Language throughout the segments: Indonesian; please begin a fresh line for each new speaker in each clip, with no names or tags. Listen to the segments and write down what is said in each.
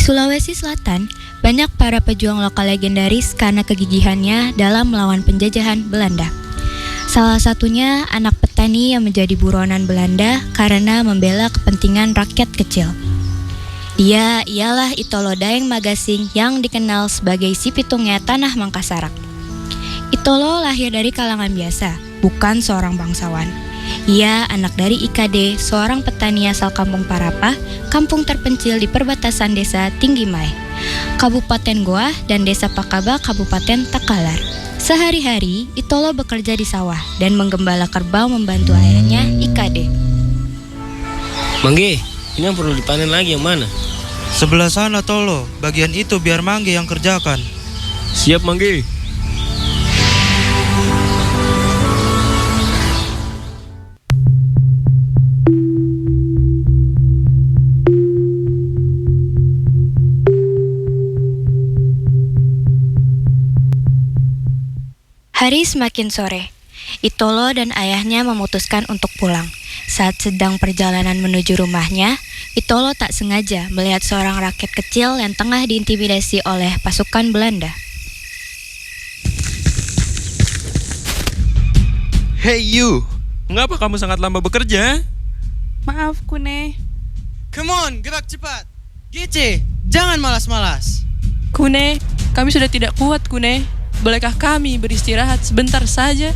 Sulawesi Selatan, banyak para pejuang lokal legendaris karena kegigihannya dalam melawan penjajahan Belanda. Salah satunya anak petani yang menjadi buronan Belanda karena membela kepentingan rakyat kecil. Dia ialah Itolo Daeng Magasing yang dikenal sebagai si pitungnya tanah Mangkasarak. Itolo lahir dari kalangan biasa, bukan seorang bangsawan. Ia anak dari IKD, seorang petani asal Kampung Parapah, kampung terpencil di perbatasan desa Tinggimai, Kabupaten Goa dan desa Pakaba, Kabupaten Takalar. Sehari-hari, Itolo bekerja di sawah dan menggembala kerbau membantu ayahnya IKD.
Mangge, ini yang perlu dipanen lagi yang mana?
Sebelah sana Tolo, bagian itu biar Mangge yang kerjakan.
Siap Mangge.
Hari semakin sore. Itolo dan ayahnya memutuskan untuk pulang. Saat sedang perjalanan menuju rumahnya, Itolo tak sengaja melihat seorang rakyat kecil yang tengah diintimidasi oleh pasukan Belanda.
Hey you,
Mengapa kamu sangat lama bekerja?
Maaf, Kune.
come on, gerak cepat. Gece, jangan malas-malas.
Kune, kami sudah tidak kuat, Kune. Bolehkah kami beristirahat sebentar saja?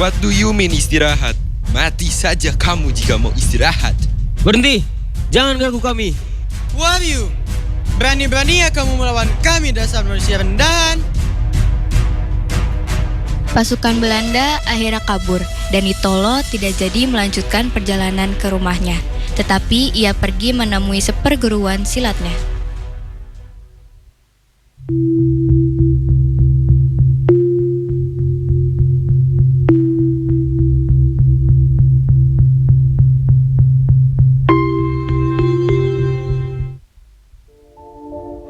What do you mean istirahat? Mati saja kamu jika mau istirahat.
Berhenti, jangan ganggu kami.
Wahyu, berani-beraninya kamu melawan kami dasar manusia rendahan.
Pasukan Belanda akhirnya kabur dan Itolo tidak jadi melanjutkan perjalanan ke rumahnya. Tetapi ia pergi menemui seperguruan silatnya.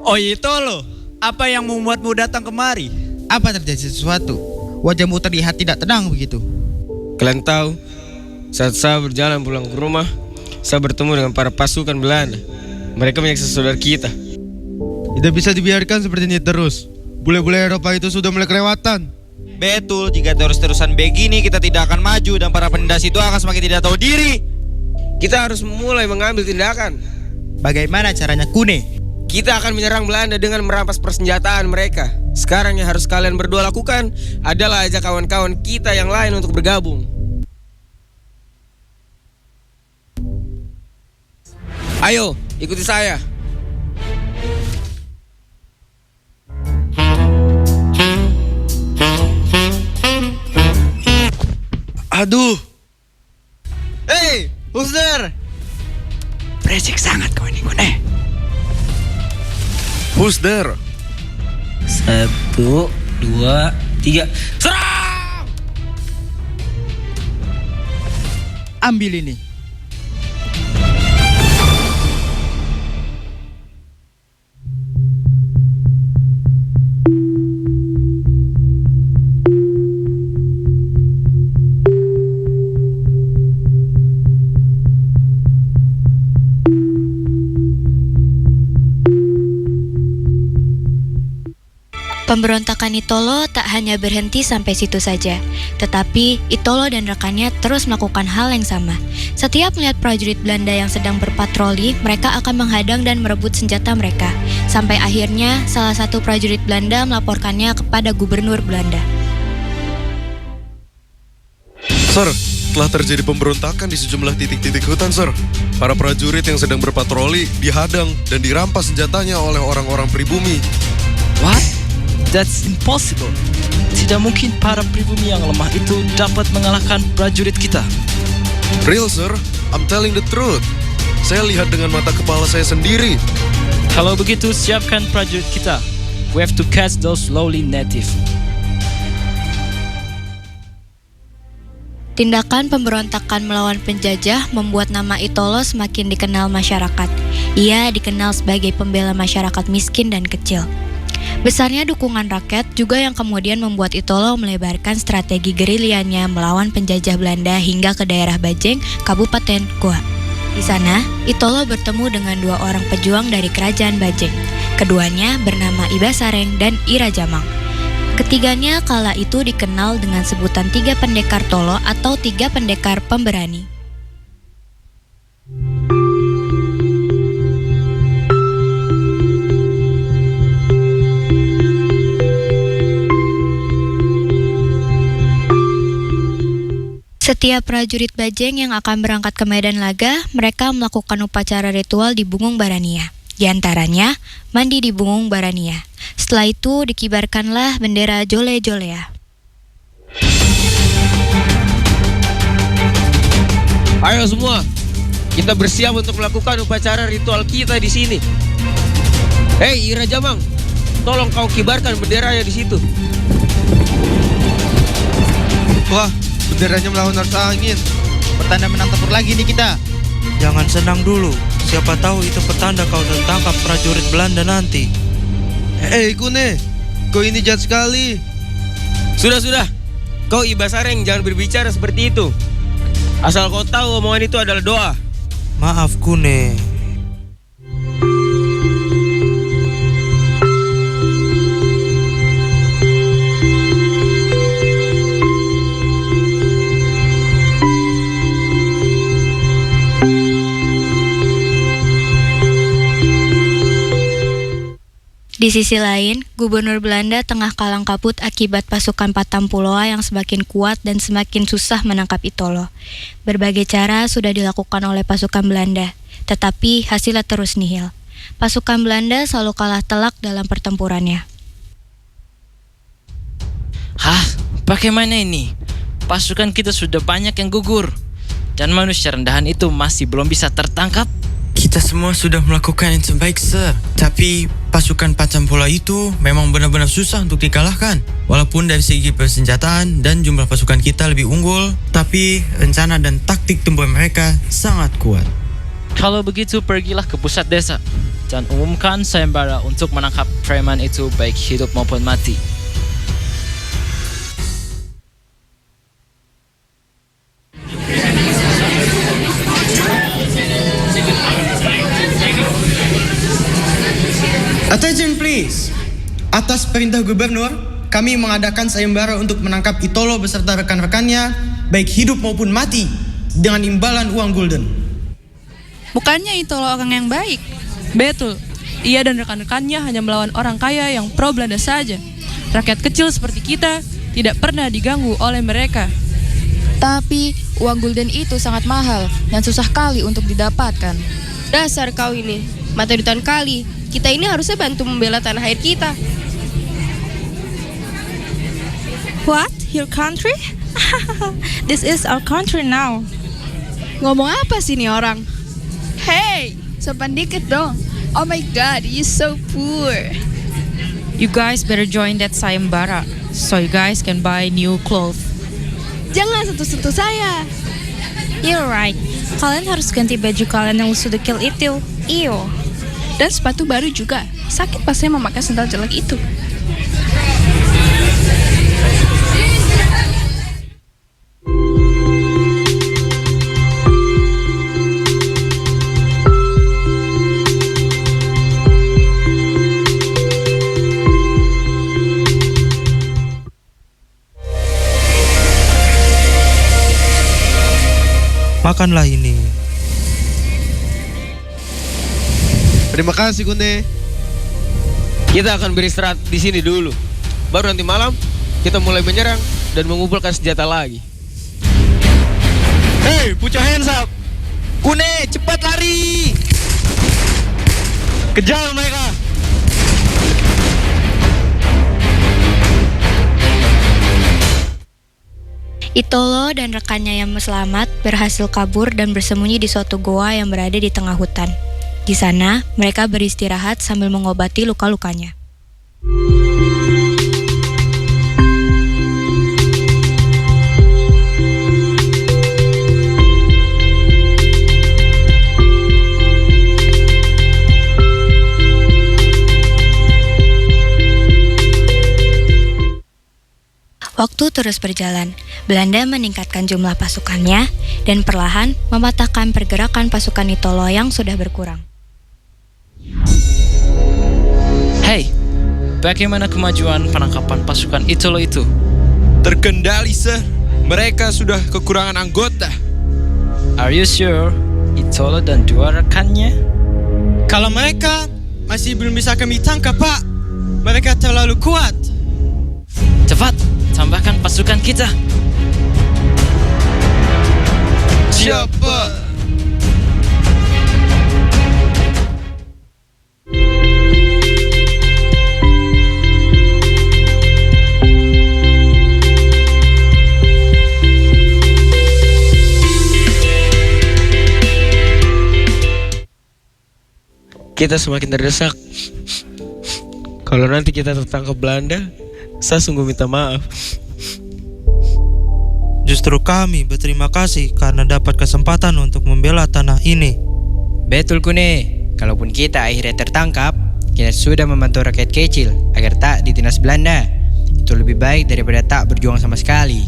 Oh Itolo, apa yang membuatmu datang kemari?
Apa terjadi sesuatu? Wajahmu terlihat tidak tenang begitu.
Kalian tahu, saat saya berjalan pulang ke rumah, saya bertemu dengan para pasukan Belanda. Mereka menyiksa saudara kita.
Tidak bisa dibiarkan seperti ini terus. Bule-bule Eropa itu sudah mulai kelewatan.
Betul, jika terus-terusan begini kita tidak akan maju dan para penindas itu akan semakin tidak tahu diri.
Kita harus mulai mengambil tindakan.
Bagaimana caranya Kune?
Kita akan menyerang Belanda dengan merampas persenjataan mereka. Sekarang yang harus kalian berdua lakukan adalah ajak kawan-kawan kita yang lain untuk bergabung. Ayo, ikuti saya.
Aduh,
Hey, who's there?
Berisik sangat kau ini, Kune.
Who's there?
1, 2, 3, serang!
ambil ini.
Pemberontakan Itolo tak hanya berhenti sampai situ saja, tetapi Itolo dan rekannya terus melakukan hal yang sama. Setiap melihat prajurit Belanda yang sedang berpatroli, mereka akan menghadang dan merebut senjata mereka. Sampai akhirnya salah satu prajurit Belanda melaporkannya kepada gubernur Belanda.
Sir, telah terjadi pemberontakan di sejumlah titik-titik hutan, Sir. Para prajurit yang sedang berpatroli dihadang dan dirampas senjatanya oleh orang-orang pribumi.
What? That's impossible. Tidak mungkin para pribumi yang lemah itu dapat mengalahkan prajurit kita.
Real, Sir. I'm telling the truth. Saya lihat dengan mata kepala saya sendiri.
Kalau begitu, siapkan prajurit kita. We have to catch those lowly native.
Tindakan pemberontakan melawan penjajah membuat nama Itolo semakin dikenal masyarakat. Ia dikenal sebagai pembela masyarakat miskin dan kecil. Besarnya dukungan rakyat juga yang kemudian membuat Itolo melebarkan strategi gerilianya melawan penjajah Belanda hingga ke daerah Bajeng, Kabupaten Goa. Di sana, Itolo bertemu dengan dua orang pejuang dari kerajaan Bajeng. Keduanya bernama Iba Sareng dan Ira Jamang. Ketiganya kala itu dikenal dengan sebutan tiga pendekar Tolo atau tiga pendekar pemberani. Setiap prajurit Bajeng yang akan berangkat ke medan laga, mereka melakukan upacara ritual di Bungung Barania. Di antaranya, mandi di Bungung Barania. Setelah itu dikibarkanlah bendera Jole-Jolea.
Ayo semua, kita bersiap untuk melakukan upacara ritual kita di sini. Hei Ira Jamang, tolong kau kibarkan benderanya di situ.
Wah, benderanya melawan arus angin.
Pertanda menang tempur lagi nih kita.
Jangan senang dulu. Siapa tahu itu petanda kau tertangkap prajurit Belanda nanti.
Kune, kau ini jahat sekali.
Sudah. Kau Iba Sareng, jangan berbicara seperti itu. Asal kau tahu omongan itu adalah doa.
Maaf Kune.
Di sisi lain, Gubernur Belanda tengah kalang kabut akibat pasukan Patampuloa yang semakin kuat dan semakin susah menangkap Itolo. Berbagai cara sudah dilakukan oleh pasukan Belanda, tetapi hasilnya terus nihil. Pasukan Belanda selalu kalah telak dalam pertempurannya.
Hah? Bagaimana ini? Pasukan kita sudah banyak yang gugur. Dan manusia rendahan itu masih belum bisa tertangkap.
Kita semua sudah melakukan yang terbaik, Sir. Tapi pasukan Patampuloa itu memang benar-benar susah untuk dikalahkan. Walaupun dari segi persenjataan dan jumlah pasukan kita lebih unggul, tapi rencana dan taktik tempur mereka sangat kuat.
Kalau begitu pergilah ke pusat desa dan umumkan sayembara untuk menangkap preman itu baik hidup maupun mati.
Attention please. Atas perintah gubernur, kami mengadakan sayembara untuk menangkap Itolo beserta rekan-rekannya, baik hidup maupun mati, dengan imbalan uang gulden.
Bukannya Itolo orang yang baik? Betul, ia dan rekan-rekannya hanya melawan orang kaya yang pro Belanda saja. Rakyat kecil seperti kita tidak pernah diganggu oleh mereka.
Tapi uang gulden itu sangat mahal dan susah kali untuk didapatkan.
Dasar kau ini, mata duitan kali. Kita ini harusnya bantu membela tanah air kita.
What? Your country? This is our country now.
Ngomong apa sih nih orang?
Hey, sopan dikit dong.
Oh my god, you so poor.
You guys better join that sayembara so you guys can buy new clothes.
Jangan sentuh-sentuh saya.
You're right. Kalian harus ganti baju kalian yang sudah kill itu. Ew.
Dan sepatu baru juga. Sakit pasnya memakai sandal jelek itu.
Makanlah ini.
Terima kasih Kune.
Kita akan beristirahat di sini dulu. Baru nanti malam kita mulai menyerang dan mengumpulkan senjata lagi.
Hey, put your hands up. Kune, cepat lari. Kejar mereka.
Itolo dan rekannya yang selamat berhasil kabur dan bersembunyi di suatu goa yang berada di tengah hutan. Di sana, mereka beristirahat sambil mengobati luka-lukanya. Waktu terus berjalan. Belanda meningkatkan jumlah pasukannya dan perlahan mematahkan pergerakan pasukan Itolo yang sudah berkurang.
Hey, bagaimana kemajuan penangkapan pasukan Itolo itu?
Terkendali, Sir. Mereka sudah kekurangan anggota.
Are you sure? Itolo dan dua rekannya?
Kalau mereka masih belum bisa kami tangkap, Pak. Mereka terlalu kuat.
Cepat, tambahkan pasukan kita.
Siapa?
Kita semakin terdesak. Kalau nanti kita tertangkap Belanda, saya sungguh minta maaf.
Justru kami berterima kasih karena dapat kesempatan untuk membela tanah ini.
Betul Kune, kalaupun kita akhirnya tertangkap, kita sudah membantu rakyat kecil agar tak ditindas Belanda. Itu lebih baik daripada tak berjuang sama sekali.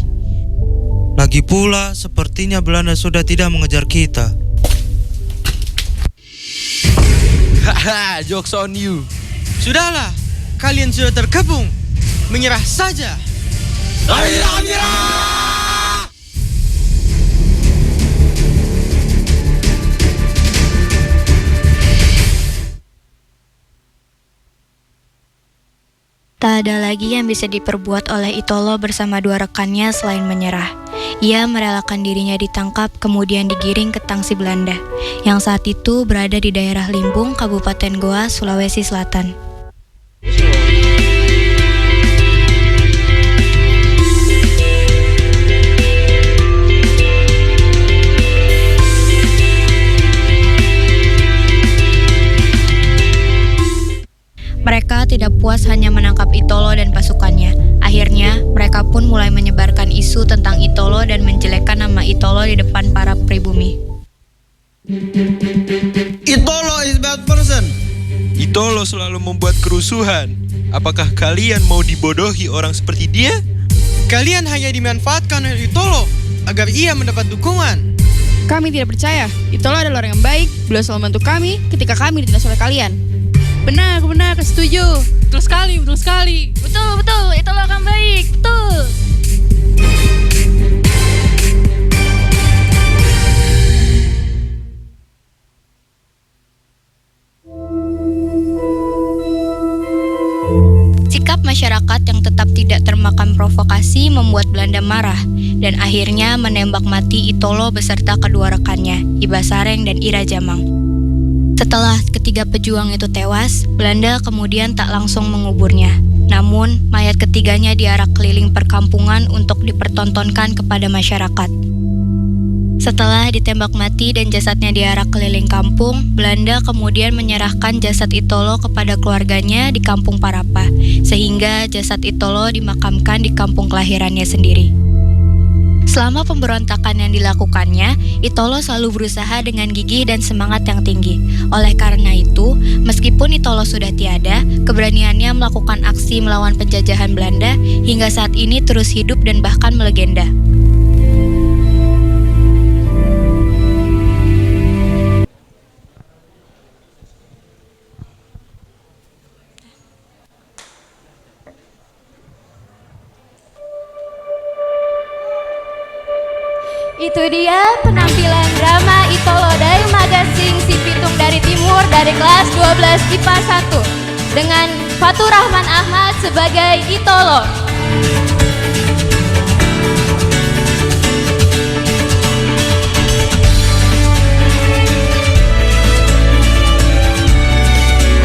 Lagi pula, sepertinya Belanda sudah tidak mengejar kita.
Haha, jokes on you.
Sudahlah, kalian sudah terkepung. Menyerah saja.
Tak ada lagi yang bisa diperbuat oleh Itolo bersama dua rekannya selain menyerah. Ia merelakan dirinya ditangkap kemudian digiring ke Tangsi Belanda, yang saat itu berada di daerah Limbung, Kabupaten Goa, Sulawesi Selatan. Mereka tidak puas hanya menangkap Itolo dan pasukannya. Akhirnya, mereka pun mulai menyebarkan isu tentang Itolo dan menjelekkan nama Itolo di depan para pribumi.
Itolo is bad person.
Itolo selalu membuat kerusuhan. Apakah kalian mau dibodohi orang seperti dia?
Kalian hanya dimanfaatkan oleh Itolo agar ia mendapat dukungan.
Kami tidak percaya. Itolo adalah orang yang baik. Beliau selalu membantu kami ketika kami ditindas oleh kalian.
Benar, setuju. Betul sekali. Betul, Itolo akan baik, betul.
Sikap masyarakat yang tetap tidak termakan provokasi membuat Belanda marah dan akhirnya menembak mati Itolo beserta kedua rekannya, Iba Sareng dan Ira Jamang. Setelah ketiga pejuang itu tewas, Belanda kemudian tak langsung menguburnya. Namun, mayat ketiganya diarak keliling perkampungan untuk dipertontonkan kepada masyarakat. Setelah ditembak mati dan jasadnya diarak keliling kampung, Belanda kemudian menyerahkan jasad Itolo kepada keluarganya di Kampung Parapa, sehingga jasad Itolo dimakamkan di kampung kelahirannya sendiri. Selama pemberontakan yang dilakukannya, Itolo selalu berusaha dengan gigih dan semangat yang tinggi. Oleh karena itu, meskipun Itolo sudah tiada, keberaniannya melakukan aksi melawan penjajahan Belanda hingga saat ini terus hidup dan bahkan melegenda.
Itu dia penampilan drama Itolo dari Magasing Si Pitung dari Timur dari kelas 12 IPA 1 dengan Fatur Rahman Ahmad sebagai Itolo.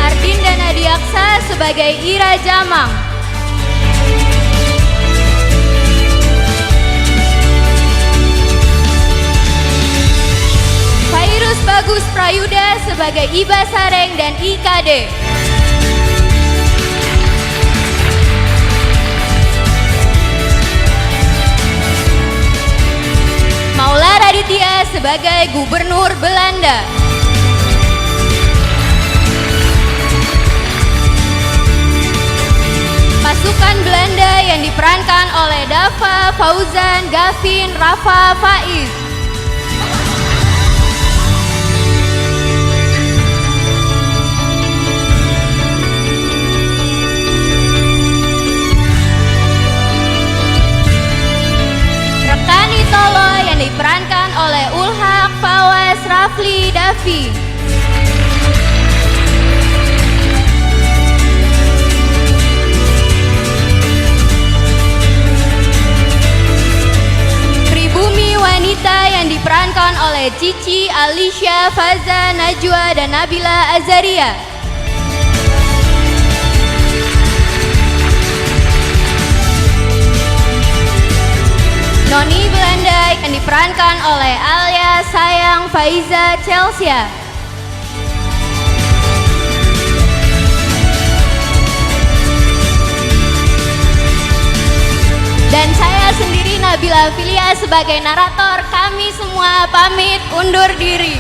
Ardinda Nadiaksa sebagai Ira Jamang. Fairuz Bagus Prayuda sebagai Iba Sareng dan IKD. Maula Raditya sebagai Gubernur Belanda. Pasukan Belanda yang diperankan oleh Dava, Fauzan, Gavin, Rafa, Faiz. Rekan Itolo yang diperankan oleh Ulhak, Fawaz, Rafli, Davi. Pribumi wanita yang diperankan oleh Cici, Alicia, Faza, Najwa, dan Nabila Azaria. Noni Belanda yang diperankan oleh Alia, Sayang, Faiza, Chelsea. Dan saya sendiri Nabila Filia sebagai narator. Kami semua pamit undur diri.